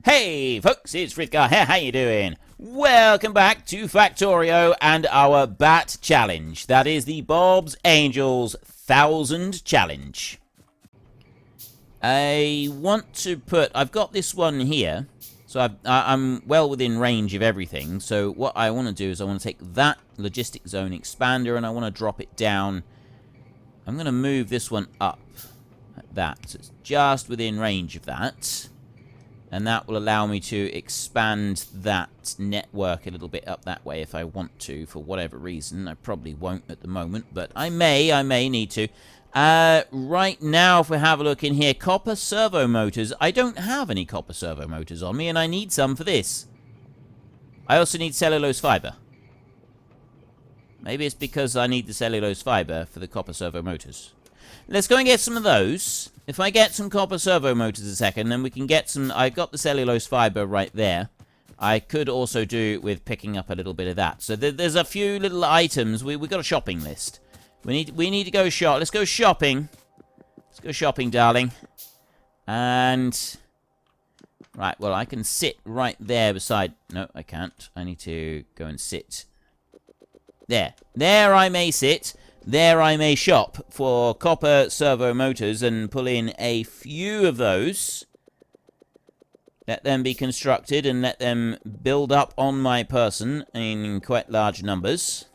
Hey folks, it's Frithgar here, how you doing? Welcome back to Factorio and our Bat Challenge. That is the Bob's Angels 1000 Challenge. I've got this one here, so I'm well within range of everything. So what I want to do is I want to take that logistic zone expander and I want to drop it down. I'm going to move this one up like that, so it's just within range of that. And that will allow me to expand that network a little bit up that way if I want to, for whatever reason. I probably won't at the moment, but I may need to. Right now, if we have a look in here, copper servo motors. I don't have any copper servo motors on me, and I need some for this. I also need cellulose fiber. Maybe it's because I need the cellulose fiber for the copper servo motors. Let's go and get some of those. If I get some copper servo motors a second, then we can get some... I've got the cellulose fiber right there. I could also do with picking up a little bit of that. So there's a few little items. We've got a shopping list. We need to go shop. Let's go shopping. Let's go shopping, darling. And... Right, well, I can sit right there beside... No, I can't. I need to go and sit. There. There I may sit. There I may shop for copper servo motors and pull in a few of those. Let them be constructed and let them build up on my person in quite large numbers.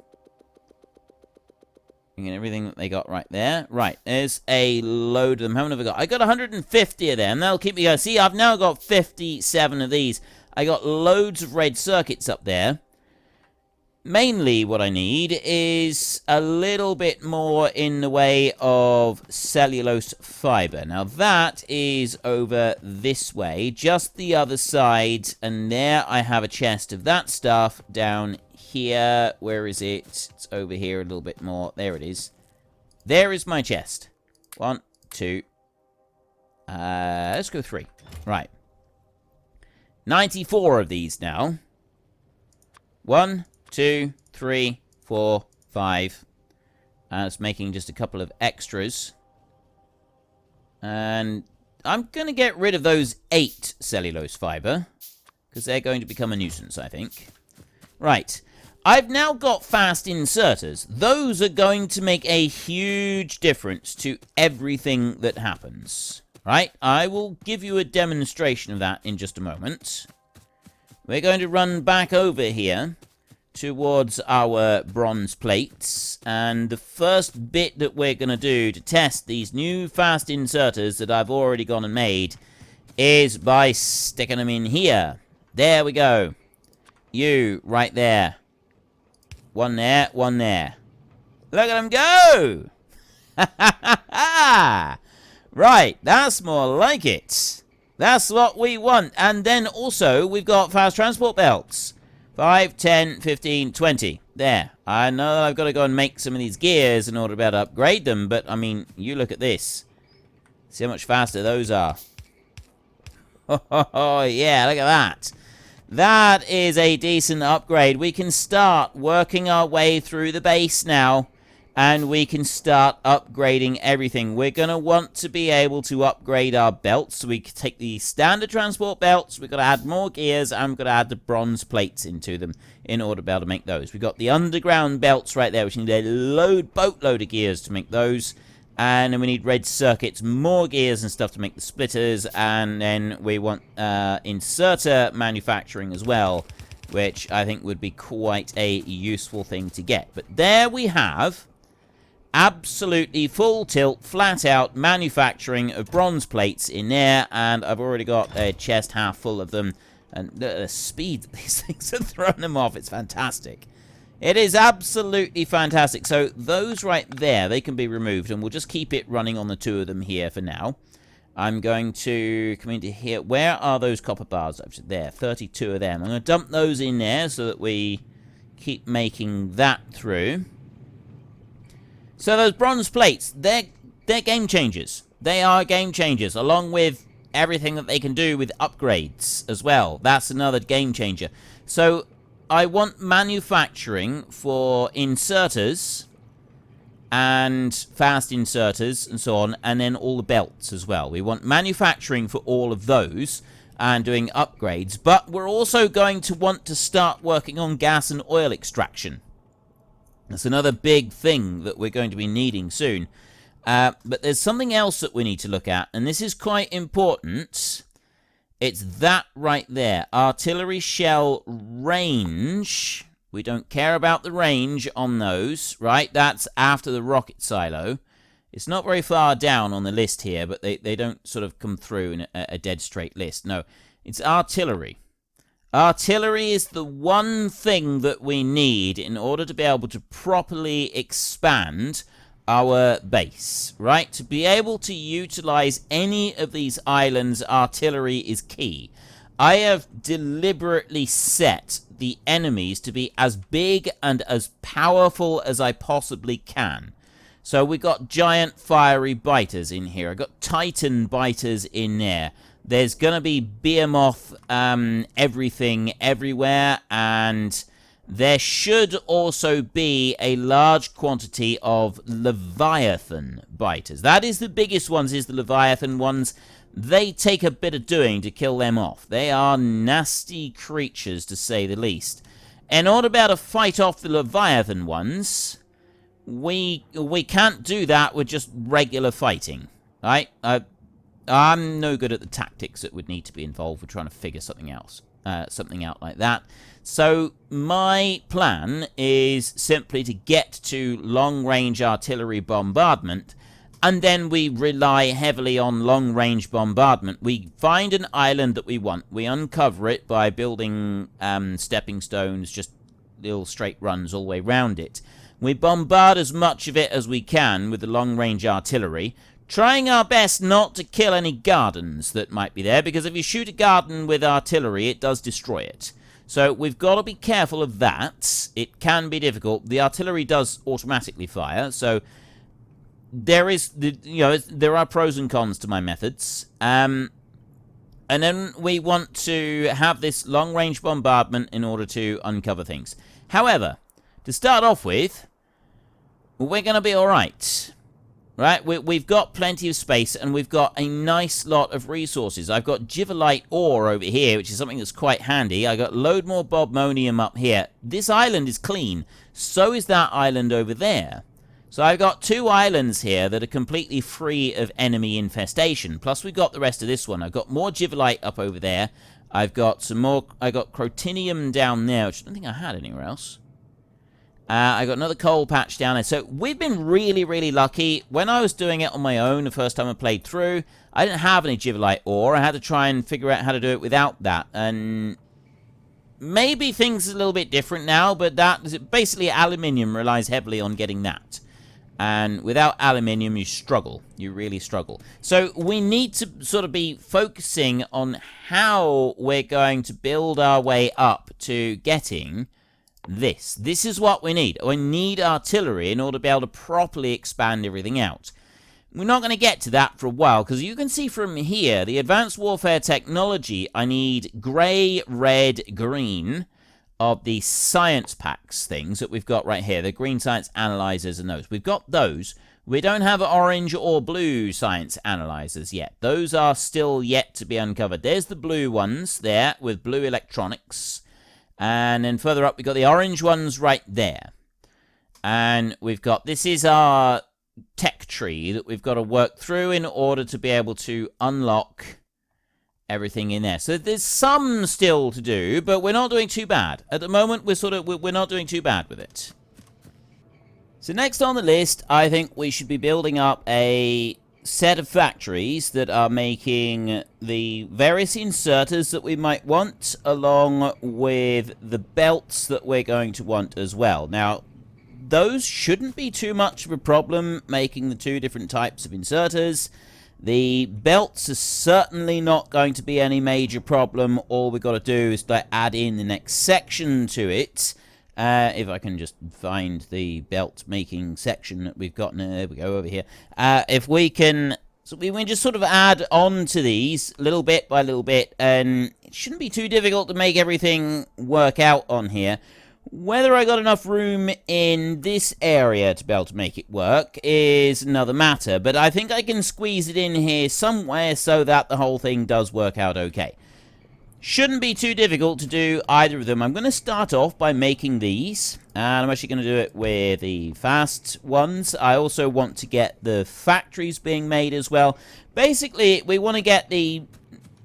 And everything that they got right there. Right, there's a load of them. How many have I got? I got 150 of them. That'll keep me going. See, I've now got 57 of these. I got loads of red circuits up there. Mainly what I need is a little bit more in the way of cellulose fiber. Now that is over this way, just the other side, and there I have a chest of that stuff down here. Where is it? It's over here a little bit more. There it is. There is my chest. 1, 2. Let's go 3. Right. 94 of these now. 1, 2, 3, 4, 5. And it's making just a couple of extras. And I'm going to get rid of those 8 cellulose fiber, because they're going to become a nuisance, I think. Right. I've now got fast inserters. Those are going to make a huge difference to everything that happens. Right? I will give you a demonstration of that in just a moment. We're going to run back over here towards our bronze plates, and the first bit that we're going to do to test these new fast inserters that I've already gone and made is by sticking them in here. There we go. You, right there. One there, one there. Look at them go! Right, that's more like it. That's what we want. And then also, we've got fast transport belts. 5, 10, 15, 20. There. I know I've got to go and make some of these gears in order to be able to upgrade them, but, I mean, you look at this. See how much faster those are. Oh, yeah, look at that. That is a decent upgrade. We can start working our way through the base now, and we can start upgrading everything. We're going to want to be able to upgrade our belts. So we can take the standard transport belts. We've got to add more gears, and we've got to add the bronze plates into them in order to be able to make those. We've got the underground belts right there, which need a boatload of gears to make those. And then we need red circuits, more gears and stuff to make the splitters. And then we want inserter manufacturing as well, which I think would be quite a useful thing to get. But there we have absolutely full tilt, flat out manufacturing of bronze plates in there, and I've already got a chest half full of them, and the speed that these things are throwing them off, it's fantastic. It is absolutely fantastic. So those right there, they can be removed, and we'll just keep it running on the 2 of them here for now. I'm going to come into here. Where are those copper bars? There, 32 of them. I'm going to dump those in there so that we keep making that through. So those bronze plates, they're game changers. They are game changers, along with everything that they can do with upgrades as well. That's another game changer. So I want manufacturing for inserters and fast inserters and so on, and then all the belts as well. We want manufacturing for all of those. and doing upgrades, but we're also going to want to start working on gas and oil extraction. That's another big thing that we're going to be needing soon. But there's something else that we need to look at, and this is quite important. It's that right there. Artillery shell range. We don't care about the range on those, right? That's after the rocket silo. It's not very far down on the list here, but they don't sort of come through in a dead straight list. No, it's artillery. Artillery is the one thing that we need in order to be able to properly expand our base, right? To be able to utilize any of these islands, artillery is key. I have deliberately set the enemies to be as big and as powerful as I possibly can. So we got giant fiery biters in here. I got titan biters in there. There's gonna be behemoth everything everywhere, and there should also be a large quantity of leviathan biters. That is the biggest ones, is the leviathan ones. They take a bit of doing to kill them off. They are nasty creatures, to say the least. In order to be able to fight off the leviathan ones, we can't do that with just regular fighting, right? I'm no good at the tactics that would need to be involved with trying to figure something else, something out like that. So my plan is simply to get to long-range artillery bombardment, and then we rely heavily on long-range bombardment. We find an island that we want. We uncover it by building stepping stones, just little straight runs all the way around it. We bombard as much of it as we can with the long-range artillery, trying our best not to kill any gardens that might be there, because if you shoot a garden with artillery, it does destroy it. So we've got to be careful of that. It can be difficult. The artillery does automatically fire, so there is, there are pros and cons to my methods. And then we want to have this long-range bombardment in order to uncover things. However, to start off with, we're going to be alright. Right? We've got plenty of space, and we've got a nice lot of resources. I've got Givelite ore over here, which is something that's quite handy. I got a load more bobmonium up here. This island is clean. So is that island over there. So I've got two islands here that are completely free of enemy infestation. Plus we've got the rest of this one. I've got more Givelite up over there. I've got some more. I got Crotinium down there, which I don't think I had anywhere else. I got another coal patch down there. So we've been really, really lucky. When I was doing it on my own the first time I played through, I didn't have any Givelite ore. I had to try and figure out how to do it without that. And maybe things are a little bit different now, but that is basically aluminium relies heavily on getting that. And without aluminium, you struggle. You really struggle. So we need to sort of be focusing on how we're going to build our way up to getting this. This is what we need. We need artillery in order to be able to properly expand everything out. We're not going to get to that for a while, because you can see from here, the advanced warfare technology, I need grey, red, green of the science packs things that we've got right here. The green science analyzers and those. We've got those. We don't have orange or blue science analyzers yet. Those are still yet to be uncovered. There's the blue ones there with blue electronics. And then further up, we've got the orange ones right there. And we've got, this is our tech tree that we've got to work through in order to be able to unlock everything in there. So there's some still to do, but we're not doing too bad. At the moment, we're not doing too bad with it. So next on the list, I think we should be building up a set of factories that are making the various inserters that we might want, along with the belts that we're going to want as well. Now, those shouldn't be too much of a problem, making the two different types of inserters. The belts are certainly not going to be any major problem. All we've got to do is to add in the next section to it. If I can just find the belt making section that we've got. There we go, over here. If we can, so we can just sort of add on to these little bit by little bit, and it shouldn't be too difficult to make everything work out on here. Whether I got enough room in this area to be able to make it work is another matter, but I think I can squeeze it in here somewhere so that the whole thing does work out okay. Shouldn't be too difficult to do either of them. I'm going to start off by making these. And I'm actually going to do it with the fast ones. I also want to get the factories being made as well. Basically, we want to get the...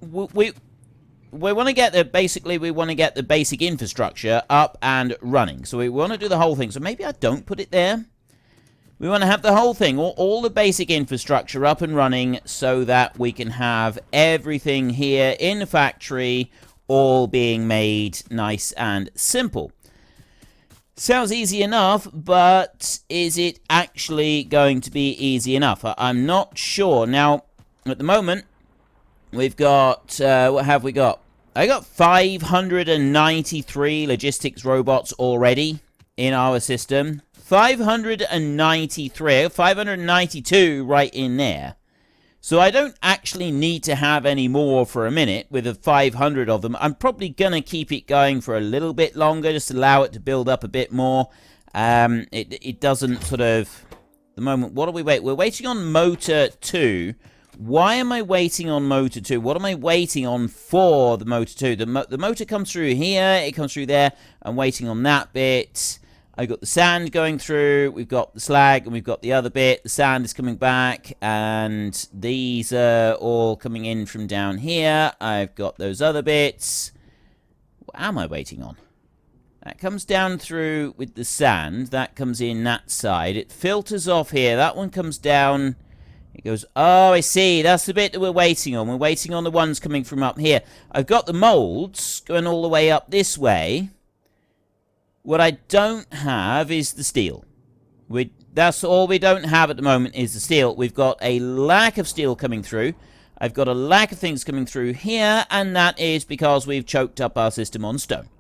We want to get the... Basically, we want to get the basic infrastructure up and running. So we want to do the whole thing. So maybe I don't put it there. We want to have the whole thing, all the basic infrastructure up and running so that we can have everything here in the factory all being made nice and simple. Sounds easy enough, but is it actually going to be easy enough? I'm not sure. Now, at the moment, we've got, what have we got? I got 593 logistics robots already in our system. 593, 592 right in there. So I don't actually need to have any more for a minute with the 500 of them. I'm probably going to keep it going for a little bit longer, just allow it to build up a bit more. It doesn't sort of... At the moment, what are we waiting? We're waiting on motor 2. Why am I waiting on motor 2? What am I waiting on for the motor 2? The motor comes through here, it comes through there. I'm waiting on that bit. I've got the sand going through, we've got the slag, and we've got the other bit. The sand is coming back, and these are all coming in from down here. I've got those other bits. What am I waiting on? That comes down through with the sand. That comes in that side. It filters off here. That one comes down. It goes, oh, I see. That's the bit that we're waiting on. We're waiting on the ones coming from up here. I've got the molds going all the way up this way. What I don't have is the steel. That's all we don't have at the moment is the steel. We've got a lack of steel coming through. I've got a lack of things coming through here, and that is because we've choked up our system on stone.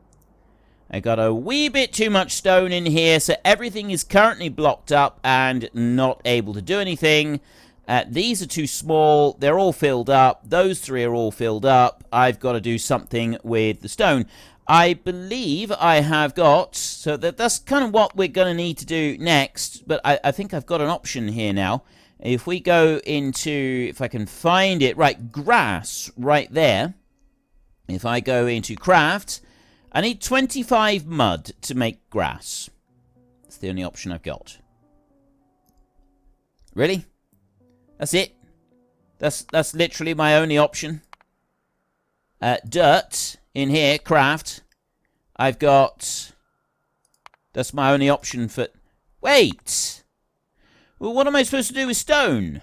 I got a wee bit too much stone in here, so everything is currently blocked up and not able to do anything. These are too small. They're all filled up. Those three are all filled up. I've got to do something with the stone. I believe I have got, so that's kind of what we're going to need to do next, but I think I've got an option here now. If we go into, if I can find it, right, grass, right there. If I go into craft, I need 25 mud to make grass. That's the only option I've got. Really? That's it? That's literally my only option. Dirt. In here, craft, I've got... That's my only option for... Wait! Well, what am I supposed to do with stone?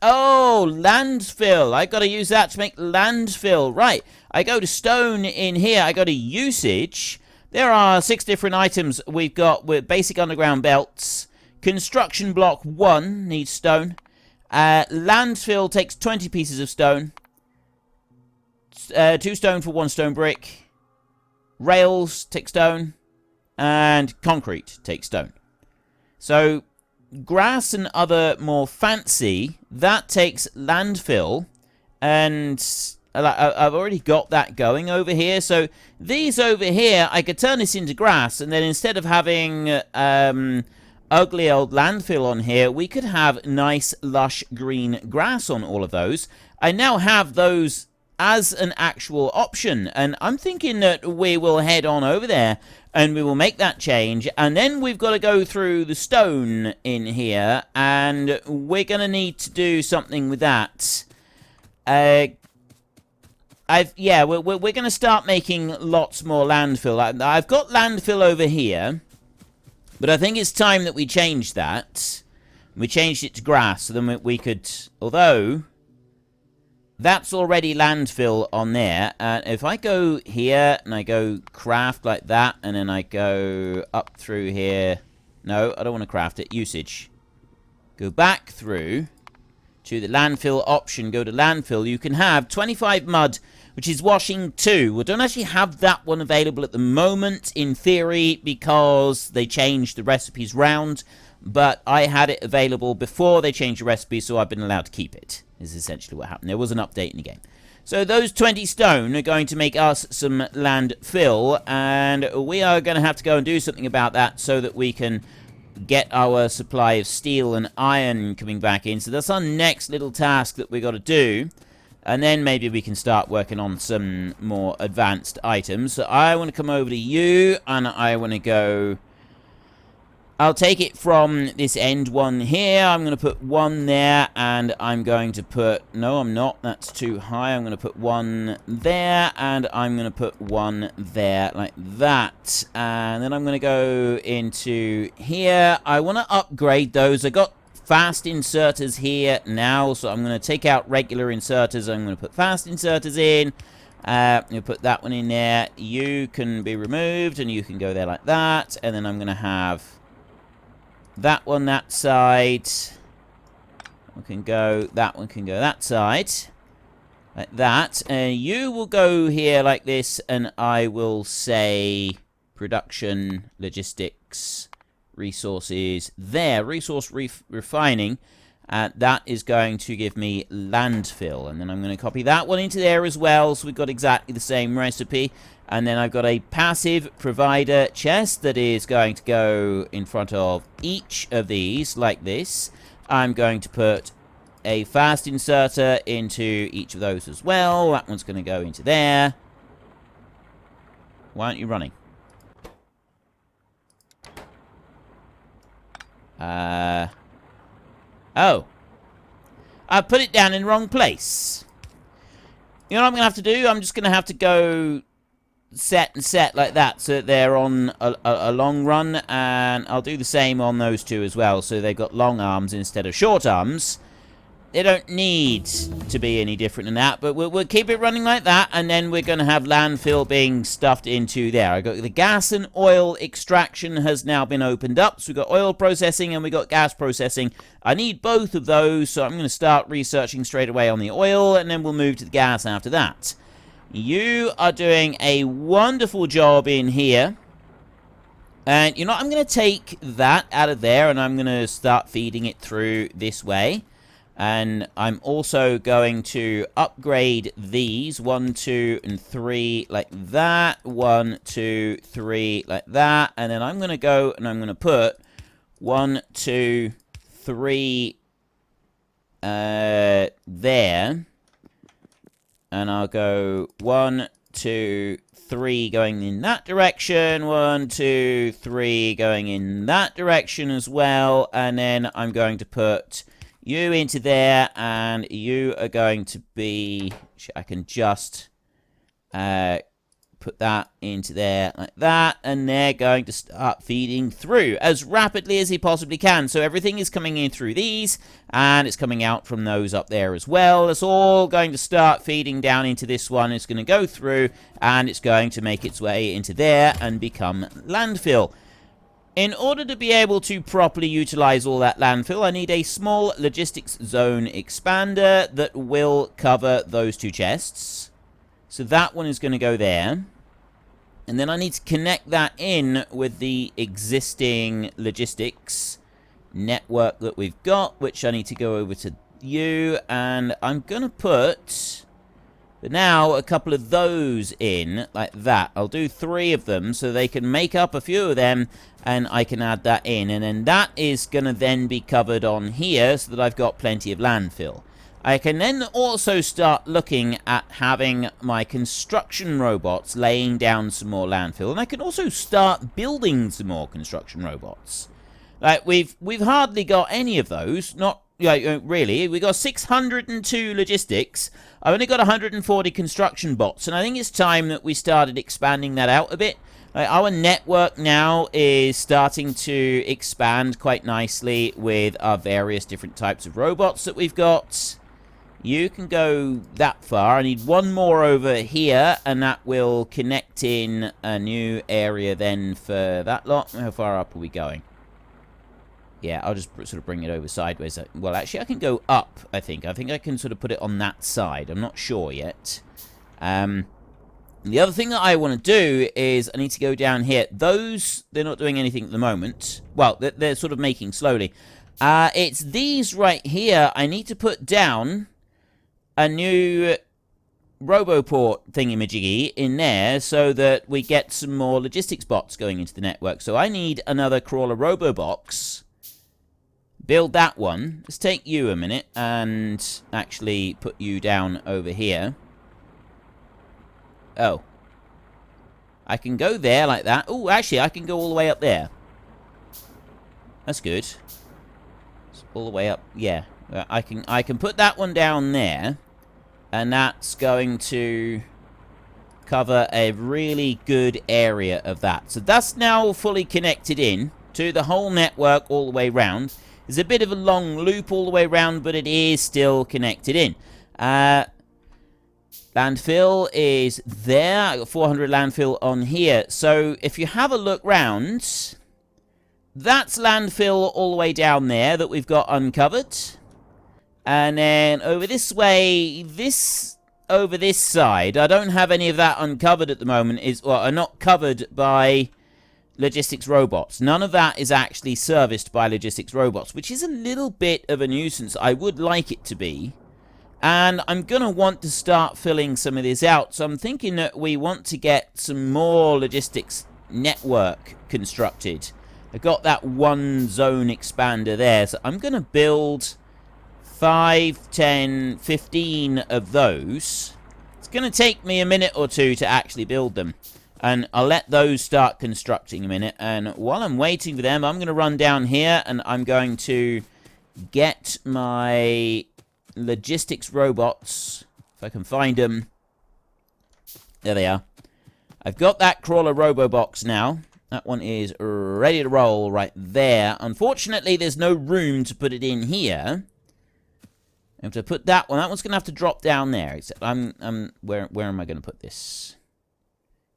Oh, landfill. I've got to use that to make landfill. Right. I go to stone in here. I go to usage. There are 6 different items we've got with basic underground belts. Construction block 1 needs stone. Landfill takes 20 pieces of stone. 2 stone for 1 stone brick. Rails take stone. And concrete take stone. So, grass and other more fancy, that takes landfill. And I've already got that going over here. So, these over here, I could turn this into grass. And then instead of having ugly old landfill on here, we could have nice, lush, green grass on all of those. I now have those as an actual option, and I'm thinking that we will head on over there and we will make that change, and then we've got to go through the stone in here, and we're going to need to do something with that. We're going to start making lots more landfill. I've got landfill over here, but I think it's time that we change that. We changed it to grass, so then we could, although that's already landfill on there. And if I go here and I go craft like that, and then I go up through here. No, I don't want to craft it. Usage. Go back through to the landfill option. Go to landfill. You can have 25 mud, which is washing 2. We don't actually have that one available at the moment, in theory, because they changed the recipes round. But I had it available before they changed the recipe, so I've been allowed to keep it, is essentially what happened. There was an update in the game. So those 20 stone are going to make us some landfill, and we are going to have to go and do something about that so that we can get our supply of steel and iron coming back in. So that's our next little task that we got to do. And then maybe we can start working on some more advanced items. So I want to come over to you, and I want to go... I'll take it from this end one here. I'm going to put one there, and I'm going to put... No, I'm not. That's too high. I'm going to put one there, and I'm going to put one there like that. And then I'm going to go into here. I want to upgrade those. I got fast inserters here now, so I'm going to take out regular inserters. I'm going to put fast inserters in. You put that one in there. You can be removed, and you can go there like that. And then I'm going to have... that one that side. One can go, that one can go that side. Like that. And you will go here like this, and I will say production, logistics, resources there. Resource refining. That is going to give me landfill. And then I'm going to copy that one into there as well. So we've got exactly the same recipe. And then I've got a passive provider chest that is going to go in front of each of these like this. I'm going to put a fast inserter into each of those as well. That one's going to go into there. Why aren't you running? Oh. I put it down in the wrong place. You know what I'm going to have to do? I'm just going to have to go... set and set like that, so that they're on a long run, and I'll do the same on those two as well, so they've got long arms instead of short arms. They don't need to be any different than that, but we'll keep it running like that, and then we're going to have landfill being stuffed into there. I got the gas and oil extraction has now been opened up, so we've got oil processing and we've got gas processing. I need both of those, so I'm going to start researching straight away on the oil, and then we'll move to the gas after that. You are doing a wonderful job in here. And, you know, I'm going to take that out of there, and I'm going to start feeding it through this way. And I'm also going to upgrade these 1, 2, and 3 like that. 1, 2, 3 like that. And then I'm going to go and I'm going to put 1, 2, 3 there. And I'll go 1, 2, 3 going in that direction. 1, 2, 3 going in that direction as well. And then I'm going to put you into there, and you are going to be... I can just put that into there like that, and they're going to start feeding through as rapidly as he possibly can. So everything is coming in through these, and it's coming out from those up there as well. It's all going to start feeding down into this one. It's going to go through, and it's going to make its way into there and become landfill. In order to be able to properly utilize all that landfill, I need a small logistics zone expander that will cover those two chests. So that one is going to go there. And then I need to connect that in with the existing logistics network that we've got, which I need to go over to you. And I'm going to put, for now, a couple of those in like that. I'll do 3 of them so they can make up a few of them, and I can add that in. And then that is going to then be covered on here so that I've got plenty of landfill. I can then also start looking at having my construction robots laying down some more landfill. And I can also start building some more construction robots. Like, we've hardly got any of those. Not really. We got 602 logistics. I've only got 140 construction bots. And I think it's time that we started expanding that out a bit. Our network now is starting to expand quite nicely with our various different types of robots that we've got. You can go that far. I need one more over here, and that will connect in a new area then for that lot. How far up are we going? Yeah, I'll just sort of bring it over sideways. Well, actually, I can go up, I think. I think I can sort of put it on that side. I'm not sure yet. The other thing that I want to do is I need to go down here. Those, they're not doing anything at the moment. Well, they're sort of making slowly. It's these right here. I need to put down a new Roboport thingy-majiggy in there so that we get some more logistics bots going into the network. So I need another crawler Robobox build that one. Let's take you a minute and actually put you down over here. Oh. I can go there like that. Oh, actually, I can go all the way up there. That's good. It's all the way up. Yeah. I can put that one down there. And that's going to cover a really good area of that. So that's now fully connected in to the whole network all the way around. There's a bit of a long loop all the way around, but it is still connected in. Landfill is there. I got 400 landfill on here. So if you have a look round, that's landfill all the way down there that we've got uncovered. And then over this way, over this side, I don't have any of that uncovered at the moment. Are not covered by logistics robots. None of that is actually serviced by logistics robots, which is a little bit of a nuisance. I would like it to be. And I'm going to want to start filling some of this out. So I'm thinking that we want to get some more logistics network constructed. I've got that one zone expander there. So I'm going to build 5, 10, 15 of those. It's going to take me a minute or two to actually build them. And I'll let those start constructing a minute. And while I'm waiting for them, I'm going to run down here and I'm going to get my logistics robots. If I can find them. There they are. I've got that crawler robo box now. That one is ready to roll right there. Unfortunately, there's no room to put it in here. I have to put that one. That one's going to have to drop down there. Except where am I going to put this?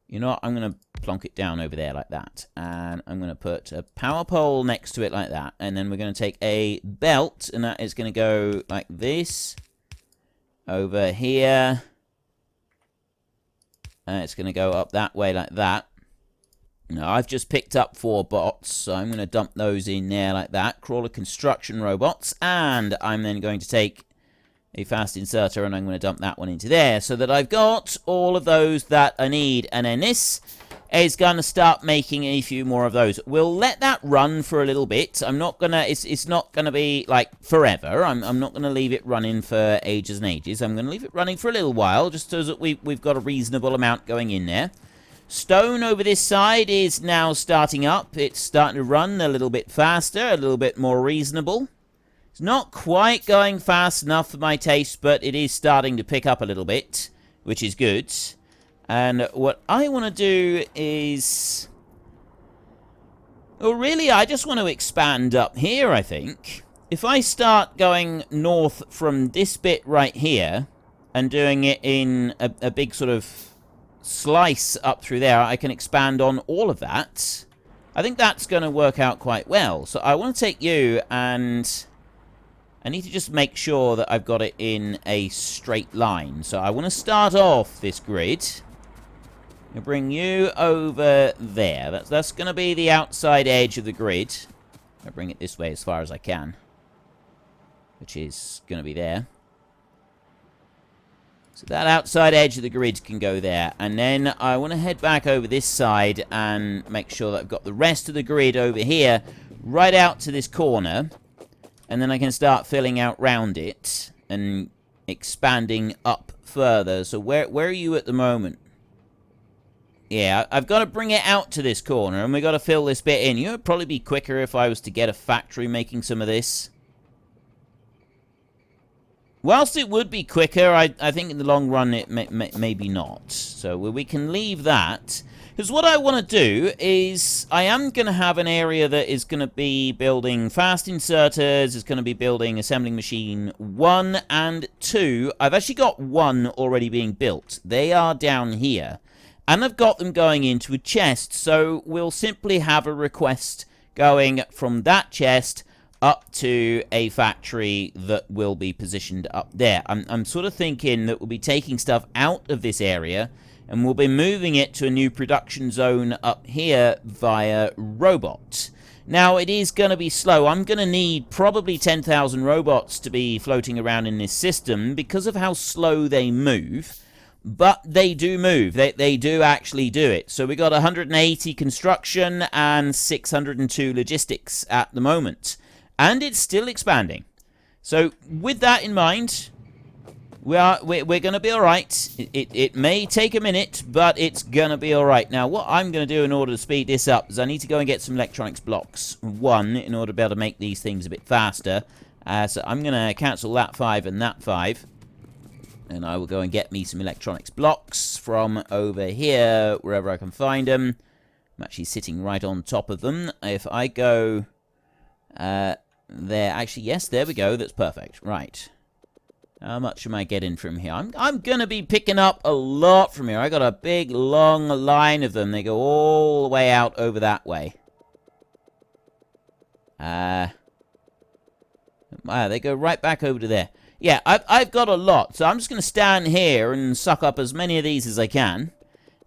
You know what? I'm going to plonk it down over there like that. And I'm going to put a power pole next to it like that. And then we're going to take a belt. And that is going to go like this. Over here. And it's going to go up that way like that. Now, I've just picked up 4 bots. So I'm going to dump those in there like that. Crawler construction robots. And I'm then going to take a fast inserter, and I'm going to dump that one into there, so that I've got all of those that I need. And then this is going to start making a few more of those. We'll let that run for a little bit. I'm not going to, it's not going to be, like, forever. I'm not going to leave it running for ages and ages. I'm going to leave it running for a little while, just so that we've got a reasonable amount going in there. Stone over this side is now starting up. It's starting to run a little bit faster, a little bit more reasonable. It's not quite going fast enough for my taste, but it is starting to pick up a little bit, which is good. And what I want to do is... well, really, I just want to expand up here, I think. If I start going north from this bit right here, and doing it in a big sort of slice up through there, I can expand on all of that. I think that's going to work out quite well. So I want to take you and... I need to just make sure that I've got it in a straight line. So I want to start off this grid. I'll bring you over there. That's going to be the outside edge of the grid. I'll bring it this way as far as I can. Which is going to be there. So that outside edge of the grid can go there. And then I want to head back over this side and make sure that I've got the rest of the grid over here right out to this corner. And then I can start filling out round it and expanding up further. So where are you at the moment? Yeah, I've got to bring it out to this corner, and we've got to fill this bit in. It would probably be quicker if I was to get a factory making some of this. Whilst it would be quicker, I think in the long run it maybe not. So we can leave that. Because what I want to do is, I am going to have an area that is going to be building fast inserters, it's going to be building assembling machine 1 and 2. I've actually got 1 already being built. They are down here. And I've got them going into a chest, so we'll simply have a request going from that chest up to a factory that will be positioned up there. I'm sort of thinking that we'll be taking stuff out of this area, and we'll be moving it to a new production zone up here via robot. Now, it is going to be slow. I'm going to need probably 10,000 robots to be floating around in this system because of how slow they move. But they do move. They do actually do it. So we got 180 construction and 602 logistics at the moment. And it's still expanding. So with that in mind, we're going to be all right. It may take a minute, but it's going to be all right. Now, what I'm going to do in order to speed this up is I need to go and get some electronics blocks. One, in order to be able to make these things a bit faster. So I'm going to cancel that 5 and that 5. And I will go and get me some electronics blocks from over here, wherever I can find them. I'm actually sitting right on top of them. If I go there, actually, yes, there we go. That's perfect. Right. How much am I getting from here? I'm going to be picking up a lot from here. I got a big, long line of them. They go all the way out over that way. Wow, they go right back over to there. Yeah, I've got a lot. So I'm just going to stand here and suck up as many of these as I can.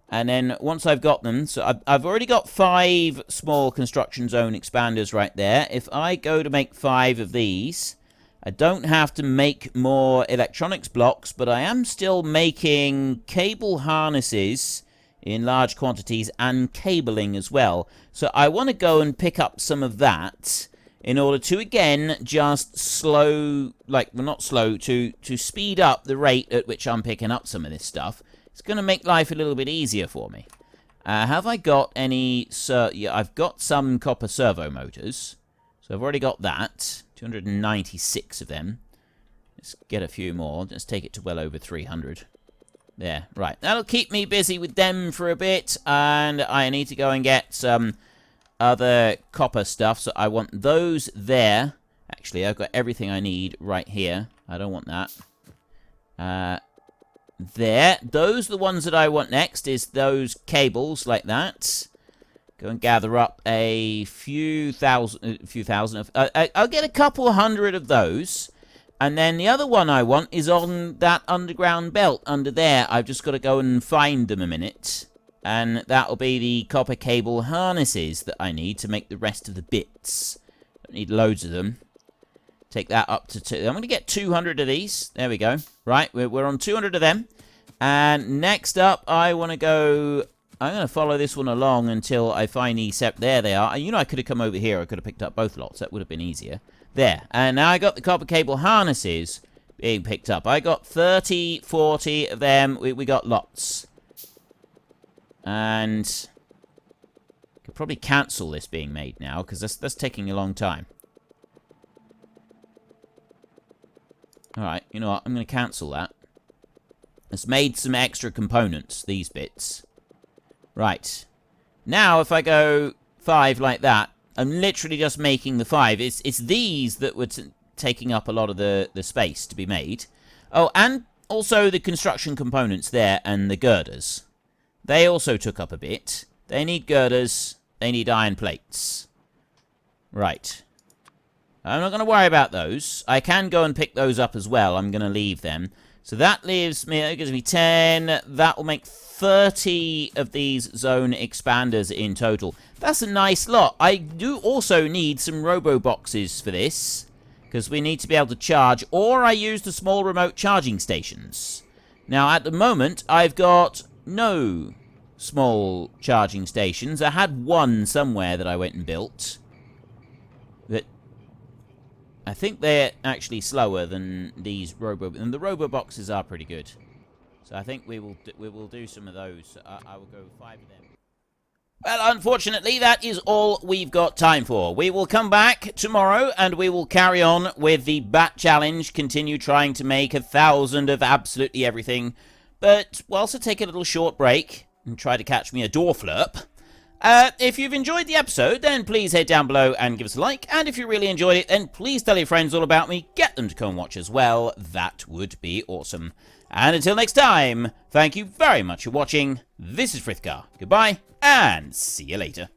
And then once I've got them, so I've already got 5 small construction zone expanders right there. If I go to make 5 of these, I don't have to make more electronics blocks, but I am still making cable harnesses in large quantities and cabling as well. So I want to go and pick up some of that in order to, again, just slow, well, not slow, to speed up the rate at which I'm picking up some of this stuff. It's going to make life a little bit easier for me. Have I got any... yeah, I've got some copper servo motors. So I've already got that. 296 of them. Let's get a few more. Let's take it to well over 300. There, right. That'll keep me busy with them for a bit. And I need to go and get some other copper stuff. So I want those there. Actually, I've got everything I need right here. I don't want that. There. Those are the ones that I want next, is those cables like that. Go and gather up a few thousand of... I'll get a couple hundred of those. And then the other one I want is on that underground belt under there. I've just got to go and find them a minute. And that'll be the copper cable harnesses that I need to make the rest of the bits. Don't need loads of them. Take that up to 2. I'm going to get 200 of these. There we go. Right, we're on 200 of them. And next up, I want to go... I'm going to follow this one along until I find these... There they are. You know, I could have come over here. I could have picked up both lots. That would have been easier. There. And now I got the copper cable harnesses being picked up. I got 30, 40 of them. We got lots. And... I could probably cancel this being made now, because that's taking a long time. Alright, you know what? I'm going to cancel that. It's made some extra components, these bits. Right. Now, if I go 5 like that, I'm literally just making the 5. It's these that were taking up a lot of the space to be made. Oh, and also the construction components there and the girders. They also took up a bit. They need girders. They need iron plates. Right. I'm not going to worry about those. I can go and pick those up as well. I'm going to leave them. So that leaves me, it gives me 10. That will make 30 of these zone expanders in total. That's a nice lot. I do also need some robo-boxes for this, because we need to be able to charge, or I use the small remote charging stations. Now, at the moment, I've got no small charging stations. I had one somewhere that I went and built. But I think they're actually slower than these and the robo boxes are pretty good. So I think we will do some of those. I will go 5 of them. Well, unfortunately, that is all we've got time for. We will come back tomorrow and we will carry on with the Bat Challenge. Continue trying to make 1,000 of absolutely everything. But we'll also take a little short break and try to catch me a door flurp. If you've enjoyed the episode, then please head down below and give us a like. And if you really enjoyed it, then please tell your friends all about me. Get them to come and watch as well. That would be awesome. And until next time, thank you very much for watching. This is Frithgar. Goodbye, and see you later.